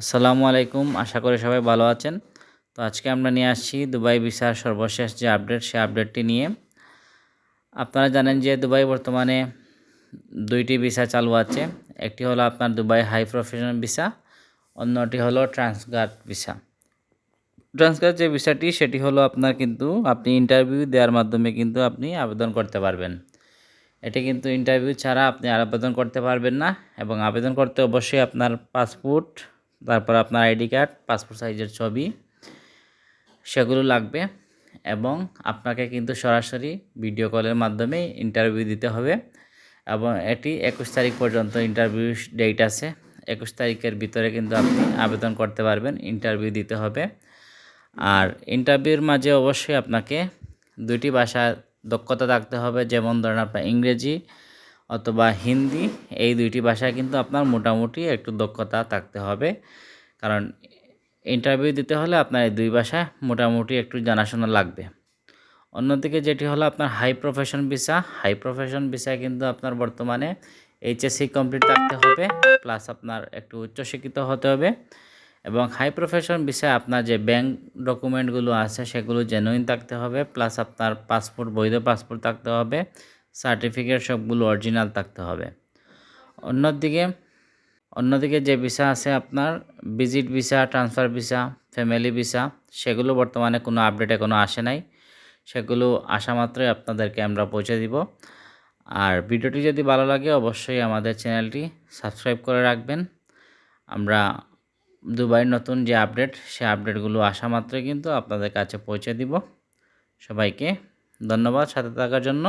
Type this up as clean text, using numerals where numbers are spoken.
আসসালামু আলাইকুম, আশা করি সবাই ভালো আছেন। তো আজকে আমরা নিয়ে আসছি দুবাই ভিসার সর্বশেষ যে আপডেট, সেই আপডেটটি নিয়ে। আপনারা জানেন যে দুবাই বর্তমানে 2টি ভিসা চালু আছে। একটি হলো আপনার দুবাই হাই প্রফেশনাল ভিসা, অন্যটি হলো ট্রান্সগার্ড ভিসা। ট্রান্সগার্ড যে ভিসাটি সেটি হলো আপনার কিন্তু আপনি ইন্টারভিউ দেওয়ার মাধ্যমে কিন্তু আপনি আবেদন করতে পারবেন। এটি কিন্তু ইন্টারভিউ ছাড়া আপনি আবেদন করতে পারবেন না, এবং আবেদন করতে অবশ্যই আপনার পাসপোর্ট, তারপর আপনার আইডি কার্ড, পাসপোর্ট সাইজের ছবি সেগুলো লাগবে, এবং আপনাকে কিন্তু সরাসরি ভিডিও কলের মাধ্যমে ইন্টারভিউ দিতে হবে। এবং এটি 21 তারিখ পর্যন্ত ইন্টারভিউ ডেট আছে। 21 তারিখের ভিতরে কিন্তু আপনি আবেদন করতে পারবেন, ইন্টারভিউ দিতে হবে। আর ইন্টারভিউর মাঝে অবশ্যই আপনাকে 2টি ভাষার দক্ষতা থাকতে হবে, যেমন ধরেন আপনার ইংরেজি অথবা হিন্দি। এই 2টি ভাষায় কিন্তু আপনার মোটামুটি একটু দক্ষতা থাকতে হবে, কারণ ইন্টারভিউ দিতে হলে আপনার এই 2 ভাষায় মোটামুটি একটু জানাশোনা লাগবে। অন্যদিকে যেটি হলো আপনার high profession visa, high profession ভিসায় কিন্তু আপনার বর্তমানে এইচএসসি কমপ্লিট থাকতে হবে, প্লাস আপনার একটু উচ্চশিক্ষিত হতে হবে। এবং হাই প্রফেশন ভিসায় আপনার যে ব্যাংক ডকুমেন্টগুলো আছে সেগুলো জেনুইন থাকতে হবে, প্লাস আপনার পাসপোর্ট, বৈধ পাসপোর্ট থাকতে হবে, সার্টিফিকেট সবগুলো অরিজিনাল থাকতে হবে। অন্যদিকে যে ভিসা আছে আপনার visit visa, transfer visa, family visa, সেগুলো বর্তমানে কোনো আপডেট এখনও আসে নাই। সেগুলো আসা মাত্রই আপনাদেরকে আমরা পৌঁছে দিব। আর ভিডিওটি যদি ভালো লাগে অবশ্যই আমাদের চ্যানেলটি সাবস্ক্রাইব করে রাখবেন। আমরা দুবাইয়ের নতুন যে আপডেট, সে আপডেটগুলো আসা মাত্রই কিন্তু আপনাদের কাছে পৌঁছে দিব। সবাইকে ধন্যবাদ সাথে থাকার জন্য।